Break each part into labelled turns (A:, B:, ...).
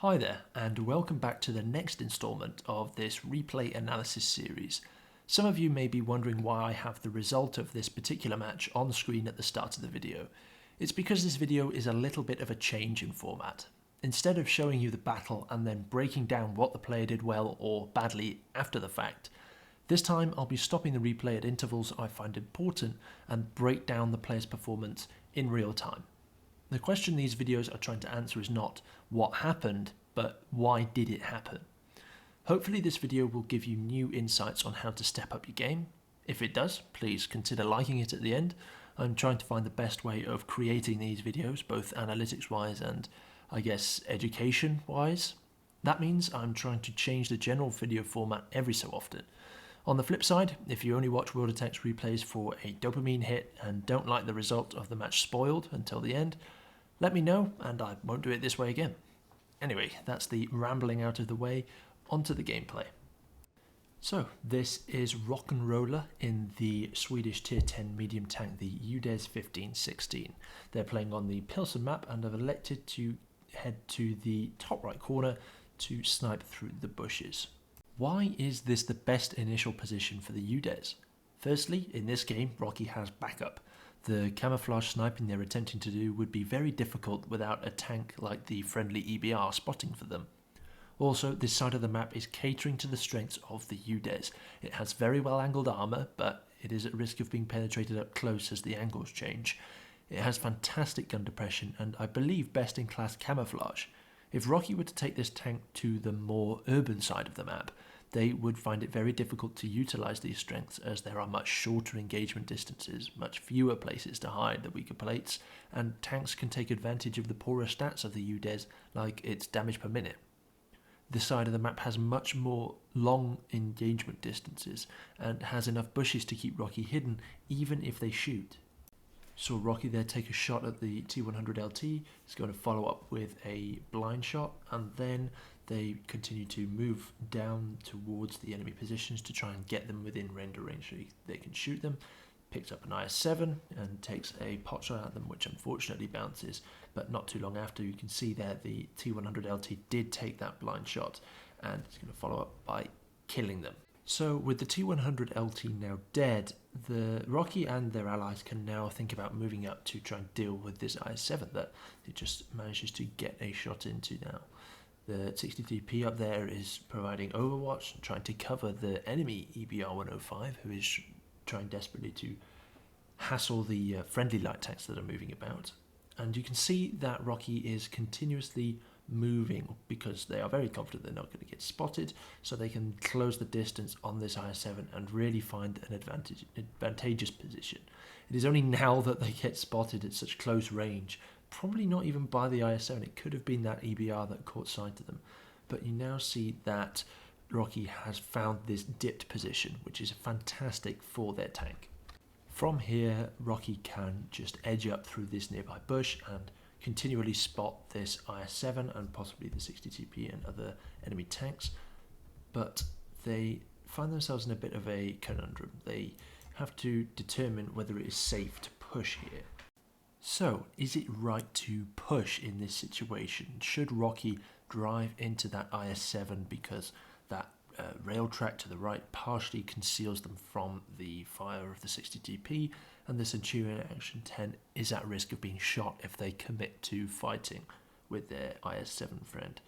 A: Hi there, and welcome back to the next installment of this replay analysis series. Some of you may be wondering why I have the result of this particular match on the screen at the start of the video. It's because this video is a little bit of a change in format. Instead of showing you the battle and then breaking down what the player did well or badly after the fact, this time I'll be stopping the replay at intervals I find important and break down the player's performance in real time. The question these videos are trying to answer is not what happened, but why did it happen? Hopefully this video will give you new insights on how to step up your game. If it does, please consider liking it at the end. I'm trying to find the best way of creating these videos, both analytics wise and I guess education wise. That means I'm trying to change the general video format every so often. On the flip side, if you only watch World of Tanks replays for a dopamine hit and don't like the result of the match spoiled until the end, let me know and I won't do it this way again. Anyway, that's the rambling out of the way, onto the gameplay. So, this is Rock'n'Roller in the Swedish Tier 10 medium tank, the UDES 1516. They're playing on the Pilsen map and have elected to head to the top right corner to snipe through the bushes. Why is this the best initial position for the UDES? Firstly, in this game, Rocky has backup. The camouflage sniping they're attempting to do would be very difficult without a tank like the friendly EBR spotting for them. Also, this side of the map is catering to the strengths of the UDES. It has very well angled armour, but it is at risk of being penetrated up close as the angles change. It has fantastic gun depression and I believe best in class camouflage. If Rocky were to take this tank to the more urban side of the map, they would find it very difficult to utilise these strengths as there are much shorter engagement distances, much fewer places to hide the weaker plates, and tanks can take advantage of the poorer stats of the UDES like its damage per minute. This side of the map has much more long engagement distances and has enough bushes to keep Rocky hidden even if they shoot. Saw Rocky there take a shot at the T100LT. He's going to follow up with a blind shot, and then they continue to move down towards the enemy positions to try and get them within render range so they can shoot them. Picks up an IS-7 and takes a pot shot at them, which unfortunately bounces, but not too long after you can see there the T100LT did take that blind shot, and he's going to follow up by killing them. So with the T100LT now dead, the Rocky and their allies can now think about moving up to try and deal with this IS-7 that it just manages to get a shot into now. The 63P up there is providing overwatch and trying to cover the enemy EBR-105, who is trying desperately to hassle the friendly light tanks that are moving about. And you can see that Rocky is continuously moving because they are very confident they're not going to get spotted, so they can close the distance on this IS-7 and really find an advantageous position. It is only now that they get spotted at such close range, probably not even by the IS-7, it could have been that EBR that caught sight of them, but you now see that Rocky has found this dipped position, which is fantastic for their tank. From here, Rocky can just edge up through this nearby bush and continually spot this IS-7 and possibly the 62P and other enemy tanks, but they find themselves in a bit of a conundrum. They have to determine whether it is safe to push here. So, is it right to push in this situation? Should Rocky drive into that IS-7 because that rail track to the right partially conceals them from the fire of the 62P, and the Centurion Action 10 is at risk of being shot if they commit to fighting with their IS-7 friend?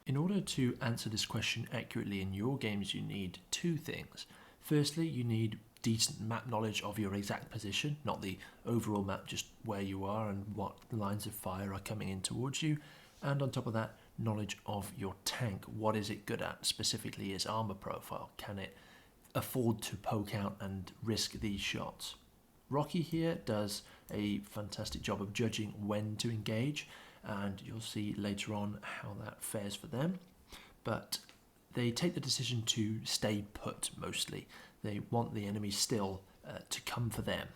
A: In order to answer this question accurately in your games, you need two things. Firstly, you need decent map knowledge of your exact position, not the overall map, just where you are and what lines of fire are coming in towards you. And on top of that, knowledge of your tank. What is it good at? Specifically its armor profile. Can it afford to poke out and risk these shots? Rocky here does a fantastic job of judging when to engage, and you'll see later on how that fares for them. But they take the decision to stay put mostly. They want the enemy still to come for them.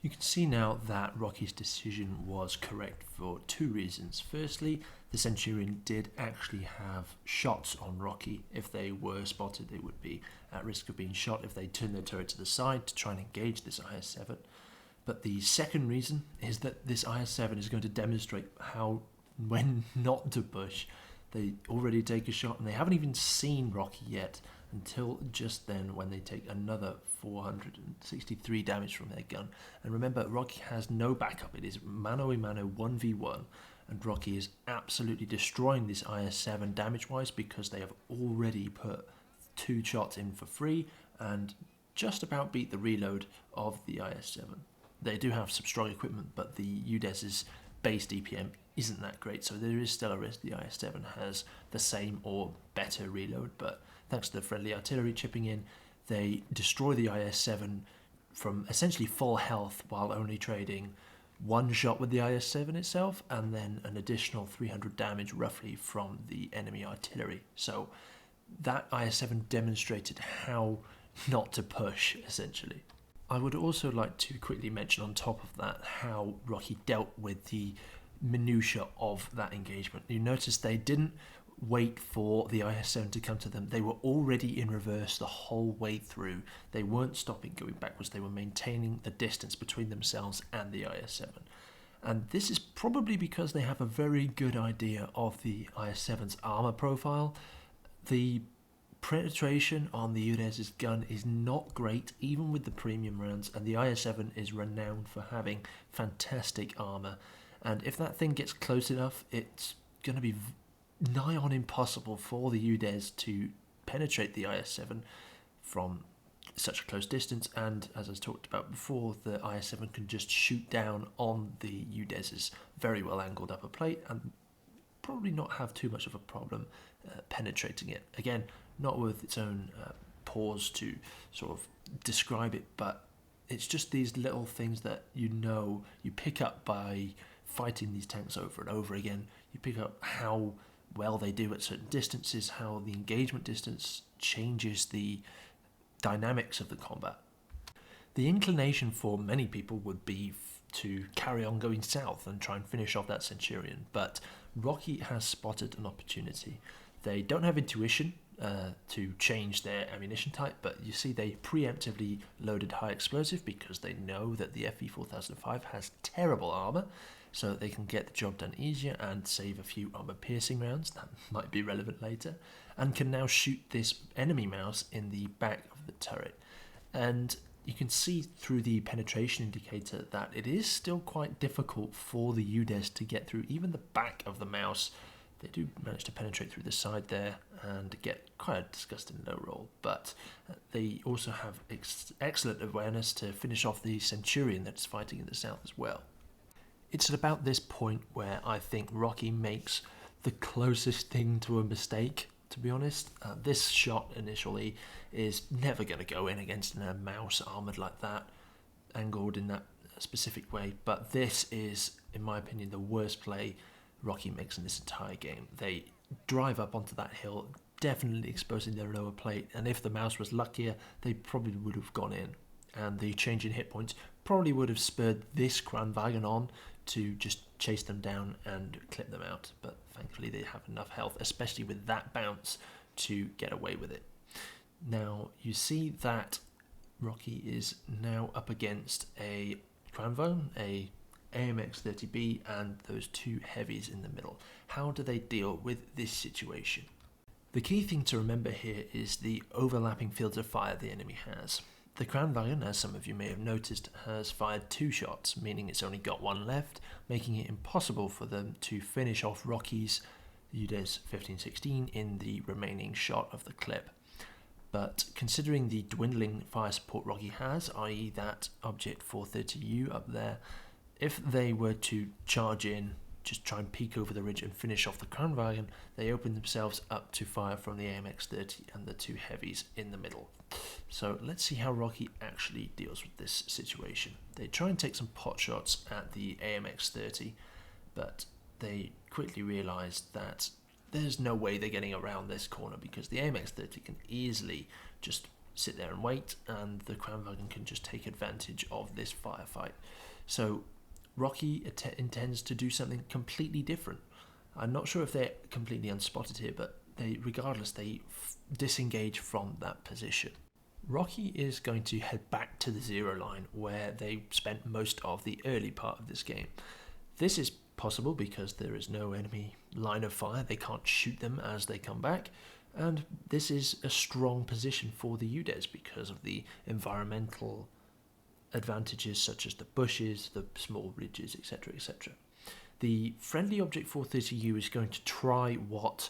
A: You can see now that Rocky's decision was correct for two reasons. Firstly, the Centurion did actually have shots on Rocky. If they were spotted, they would be at risk of being shot if they turned their turret to the side to try and engage this IS-7. But the second reason is that this IS-7 is going to demonstrate when not to push. They already take a shot, and they haven't even seen Rocky yet until just then, when they take another 463 damage from their gun. And remember, Rocky has no backup. It is mano a mano 1v1, and Rocky is absolutely destroying this IS-7 damage-wise because they have already put 2 shots in for free and just about beat the reload of the IS-7. They do have some strong equipment, but the UDES's base DPM isn't that great, so there is still a risk the IS-7 has the same or better reload, but thanks to the friendly artillery chipping in, they destroy the IS-7 from essentially full health while only trading 1 shot with the IS-7 itself, and then an additional 300 damage roughly from the enemy artillery. So that IS-7 demonstrated how not to push, essentially. I would also like to quickly mention on top of that how Rocky dealt with the minutiae of that engagement. You notice they didn't wait for the IS-7 to come to them. They were already in reverse the whole way through. They weren't stopping going backwards. They were maintaining the distance between themselves and the IS-7. And this is probably because they have a very good idea of the IS-7's armor profile. The penetration on the UDES's gun is not great, even with the premium rounds, and the IS-7 is renowned for having fantastic armor. And if that thing gets close enough, it's going to be nigh on impossible for the UDES to penetrate the IS-7 from such a close distance. And as I talked about before, the IS-7 can just shoot down on the UDES's very well angled upper plate and probably not have too much of a problem penetrating it. Again, not with its own pause to sort of describe it, but it's just these little things that you pick up by fighting these tanks over and over again. You pick up how well they do at certain distances, how the engagement distance changes the dynamics of the combat. The inclination for many people would be to carry on going south and try and finish off that Centurion, but Rocky has spotted an opportunity. They don't have intuition to change their ammunition type, but you see they preemptively loaded high explosive because they know that the FV4005 has terrible armor, so that they can get the job done easier and save a few armor piercing rounds, that might be relevant later, and can now shoot this enemy mouse in the back of the turret. And you can see through the penetration indicator that it is still quite difficult for the UDES to get through even the back of the mouse. They do manage to penetrate through the side there and get quite a disgusting low roll, but they also have excellent awareness to finish off the Centurion that's fighting in the south as well. It's at about this point where I think Rocky makes the closest thing to a mistake, to be honest. This shot initially is never going to go in against a mouse armoured like that, angled in that specific way, but this is, in my opinion, the worst play Rocky makes in this entire game. They drive up onto that hill, definitely exposing their lower plate, and if the mouse was luckier, they probably would have gone in. And the change in hit points probably would have spurred this Kranvagn on to just chase them down and clip them out. But thankfully they have enough health, especially with that bounce, to get away with it. Now you see that Rocky is now up against a Kranvagn, a AMX-30B, and those 2 heavies in the middle. How do they deal with this situation? The key thing to remember here is the overlapping fields of fire the enemy has. The Kranvagn, as some of you may have noticed, has fired 2 shots, meaning it's only got 1 left, making it impossible for them to finish off Rocky's UDES 1516 in the remaining shot of the clip. But considering the dwindling fire support Rocky has, i.e. that Object 430U up there, if they were to charge in, just try and peek over the ridge and finish off the Kranvagn, they open themselves up to fire from the AMX-30 and the 2 heavies in the middle. So let's see how Rocky actually deals with this situation. They try and take some pot shots at the AMX-30, but they quickly realise that there's no way they're getting around this corner because the AMX-30 can easily just sit there and wait, and the Kranvagn can just take advantage of this firefight. So Rocky intends to do something completely different. I'm not sure if they're completely unspotted here, but regardless, they disengage from that position. Rocky is going to head back to the 0 line where they spent most of the early part of this game. This is possible because there is no enemy line of fire. They can't shoot them as they come back. And this is a strong position for the UDES because of the environmental advantages such as the bushes, the small ridges, etc., etc. The friendly Object 430U is going to try what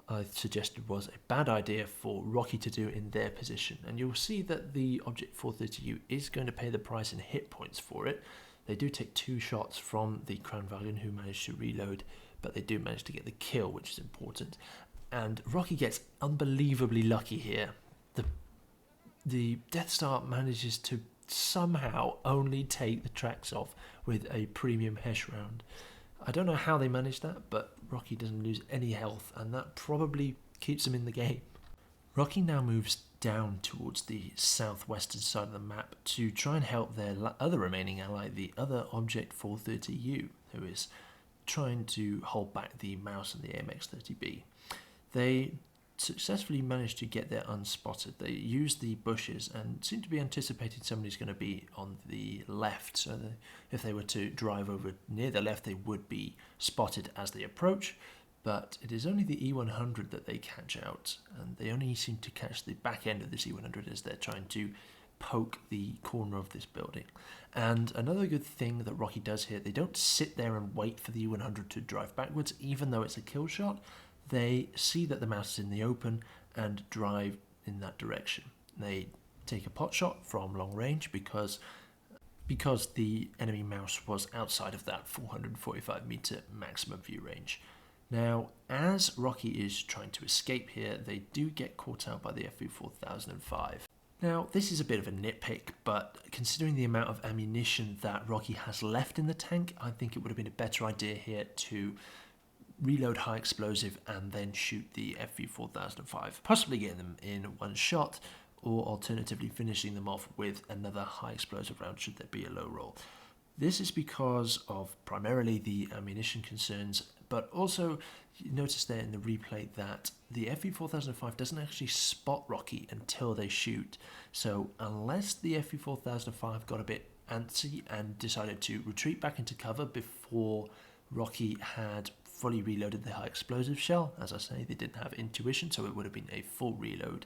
A: I suggested was a bad idea for Rocky to do in their position, and you'll see that the Object 430U is going to pay the price in hit points for it. They do take 2 shots from the Kranvagn, who managed to reload, but they do manage to get the kill, which is important. And Rocky gets unbelievably lucky here. The Death Star manages to somehow only take the tracks off with a premium Hesh round. I don't know how they managed that, but Rocky doesn't lose any health, and that probably keeps him in the game. Rocky now moves down towards the southwestern side of the map to try and help their other remaining ally, the other Object 430U, who is trying to hold back the Mouse and the AMX-30B. They successfully managed to get there unspotted. They used the bushes and seem to be anticipating somebody's going to be on the left, so that if they were to drive over near the left they would be spotted as they approach, but it is only the E100 that they catch out, and they only seem to catch the back end of this E100 as they're trying to poke the corner of this building. And another good thing that Rocky does here, they don't sit there and wait for the E100 to drive backwards, even though it's a kill shot. They see that the Mouse is in the open and drive in that direction. They take a pot shot from long range because the enemy Mouse was outside of that 445 meter maximum view range. Now, as Rocky is trying to escape here, they do get caught out by the FV4005. Now, this is a bit of a nitpick, but considering the amount of ammunition that Rocky has left in the tank, I think it would have been a better idea here to reload high explosive and then shoot the FV4005, possibly getting them in one shot, or alternatively finishing them off with another high explosive round should there be a low roll. This is because of primarily the ammunition concerns, but also you notice there in the replay that the FV4005 doesn't actually spot Rocky until they shoot. So unless the FV4005 got a bit antsy and decided to retreat back into cover before Rocky had fully reloaded the high explosive shell, as I say, they didn't have intuition, so it would have been a full reload,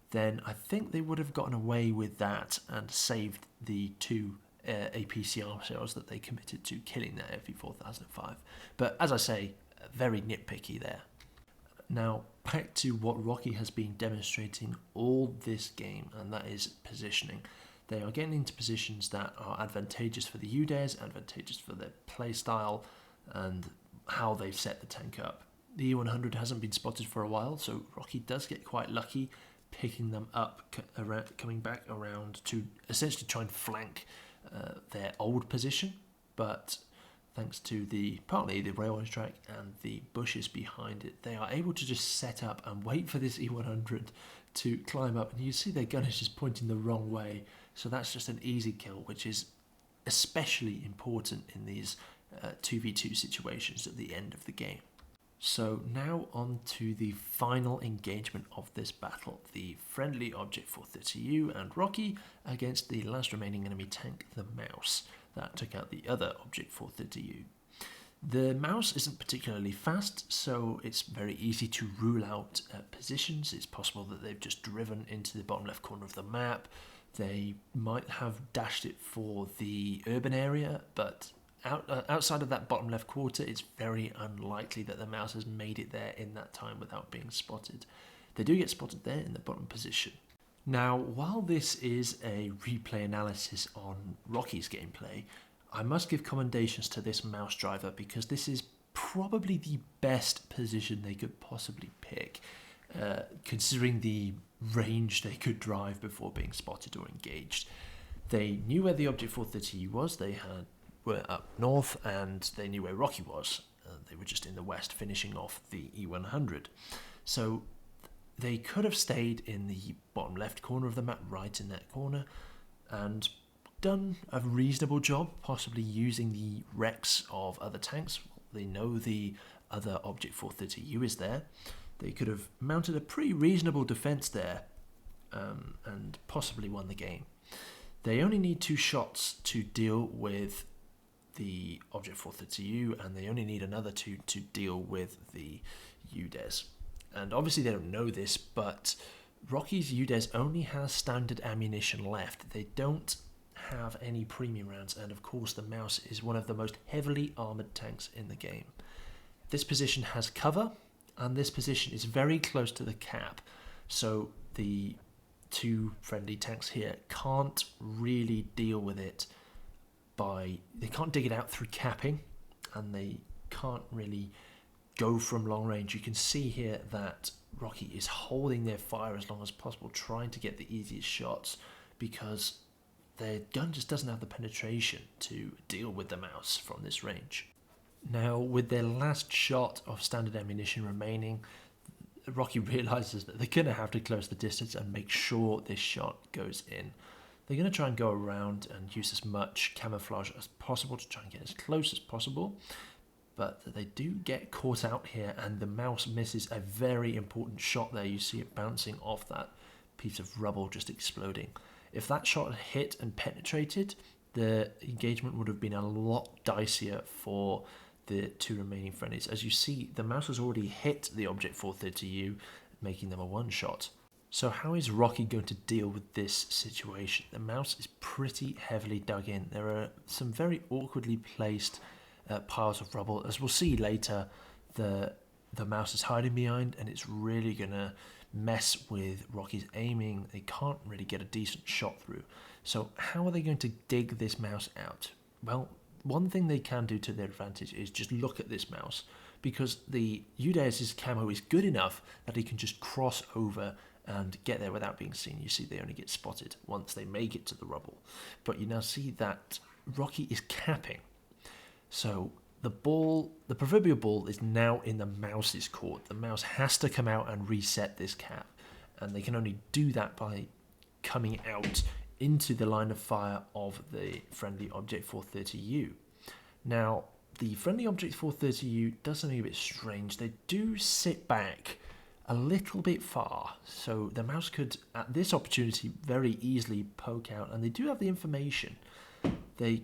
A: then I think they would have gotten away with that and saved the 2 APCR shells that they committed to killing that FV4005. But as I say, very nitpicky there. Now, back to what Rocky has been demonstrating all this game, and that is positioning. They are getting into positions that are advantageous for the UDES, advantageous for their playstyle, and how they've set the tank up. The E100 hasn't been spotted for a while, so Rocky does get quite lucky picking them up, coming back around to essentially try and flank their old position, but thanks to partly the railway track and the bushes behind it, they are able to just set up and wait for this E100 to climb up, and you see their gun is just pointing the wrong way, so that's just an easy kill, which is especially important in these 2v2 situations at the end of the game. So now on to the final engagement of this battle, the friendly Object 430U and Rocky against the last remaining enemy tank, the Mouse, that took out the other Object 430U. The Mouse isn't particularly fast, so it's very easy to rule out positions. It's possible that they've just driven into the bottom left corner of the map. They might have dashed it for the urban area, but outside of that bottom left quarter, it's very unlikely that the Mouse has made it there in that time without being spotted. They do get spotted there in the bottom position. Now, while this is a replay analysis on Rocky's gameplay, I must give commendations to this Mouse driver because this is probably the best position they could possibly pick, considering the range they could drive before being spotted or engaged. They knew where the Object 430 was, they were up north, and they knew where Rocky was. They were just in the west finishing off the E100. So they could have stayed in the bottom left corner of the map, right in that corner, and done a reasonable job, possibly using the wrecks of other tanks. They know the other Object 430U is there. They could have mounted a pretty reasonable defense there and possibly won the game. They only need 2 shots to deal with the Object 430U, and they only need another 2 to deal with the UDES. And obviously they don't know this, but Rocky's UDES only has standard ammunition left. They don't have any premium rounds, and of course the Maus is one of the most heavily armoured tanks in the game. This position has cover, and this position is very close to the cap, so the 2 friendly tanks here can't really deal with it they can't dig it out through capping, and they can't really go from long range. You can see here that Rocky is holding their fire as long as possible, trying to get the easiest shots, because their gun just doesn't have the penetration to deal with the Maus from this range. Now, with their last shot of standard ammunition remaining, Rocky realizes that they're going to have to close the distance and make sure this shot goes in. They're going to try and go around and use as much camouflage as possible to try and get as close as possible, but they do get caught out here, and the Maus misses a very important shot there. You see it bouncing off that piece of rubble, just exploding. If that shot had hit and penetrated, the engagement would have been a lot dicier for the 2 remaining friendlies. As you see, the Maus has already hit the Object 430U, making them a one-shot. So how is Rocky going to deal with this situation? The Maus is pretty heavily dug in. There are some very awkwardly placed piles of rubble. As we'll see later, the Maus is hiding behind, and it's really going to mess with Rocky's aiming. They can't really get a decent shot through. So how are they going to dig this Maus out? Well, one thing they can do to their advantage is just look at this Maus, because the UDES's camo is good enough that he can just cross over and get there without being seen. You see they only get spotted once they make it to the rubble. But you now see that Rocky is capping. So the proverbial ball is now in the Maus's court. The Maus has to come out and reset this cap, and they can only do that by coming out into the line of fire of the friendly Object 430U. Now, the friendly Object 430U does something a bit strange. They do sit back a little bit far, so the Maus could, at this opportunity, very easily poke out, and they do have the information. They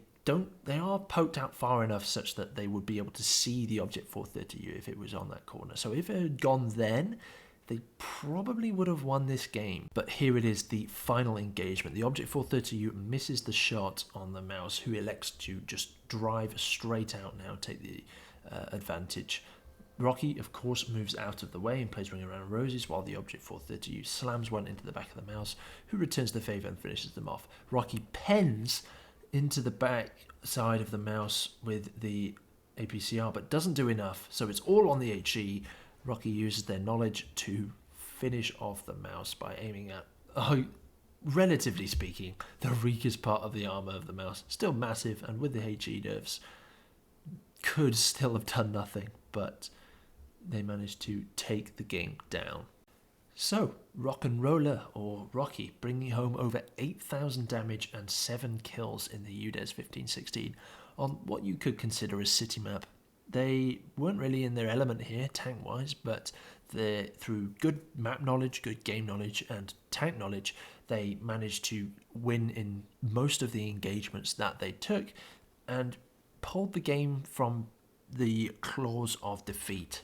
A: are poked out far enough such that they would be able to see the Object 430U if it was on that corner. So if it had gone then, they probably would have won this game. But here it is, the final engagement. The Object 430U misses the shot on the Maus, who elects to just drive straight out now, take the advantage. Rocky, of course, moves out of the way and plays Ring Around Roses, while the Object 430U slams one into the back of the Maus, who returns the favour and finishes them off. Rocky pens into the back side of the Maus with the APCR, but doesn't do enough, so it's all on the HE. Rocky uses their knowledge to finish off the Maus by aiming at, relatively speaking, the weakest part of the armour of the Maus. Still massive, and with the HE nerfs, could still have done nothing, but they managed to take the game down. So, Rock and Roller, or Rocky, bringing home over 8,000 damage and 7 kills in the UDES 1516 on what you could consider a city map. They weren't really in their element here, tank-wise, but through good map knowledge, good game knowledge, and tank knowledge, they managed to win in most of the engagements that they took, and pulled the game from the claws of defeat.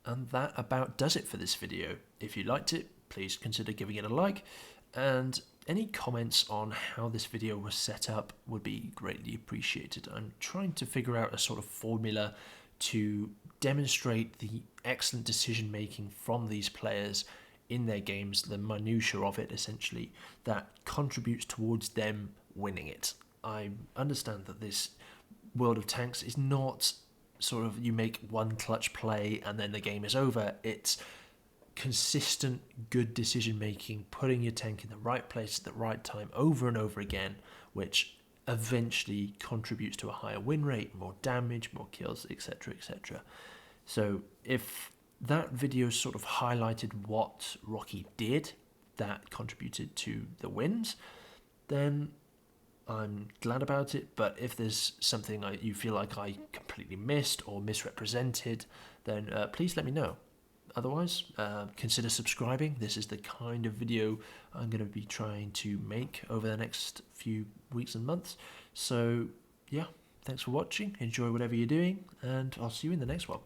A: And that about does it for this video. If you liked it, please consider giving it a like, and any comments on how this video was set up would be greatly appreciated. I'm trying to figure out a sort of formula to demonstrate the excellent decision making from these players in their games, the minutiae of it essentially, that contributes towards them winning it. I understand that this World of Tanks is not sort of you make one clutch play and then the game is over. It's consistent good decision making, putting your tank in the right place at the right time over and over again, which eventually contributes to a higher win rate, more damage, more kills, etc, etc. So if that video sort of highlighted what Rocky did that contributed to the wins, then I'm glad about it. But if there's something you feel like I completely missed or misrepresented, then please let me know. Otherwise, consider subscribing. This is the kind of video I'm going to be trying to make over the next few weeks and months. So yeah, Thanks for watching, enjoy whatever you're doing, and I'll see you in the next one.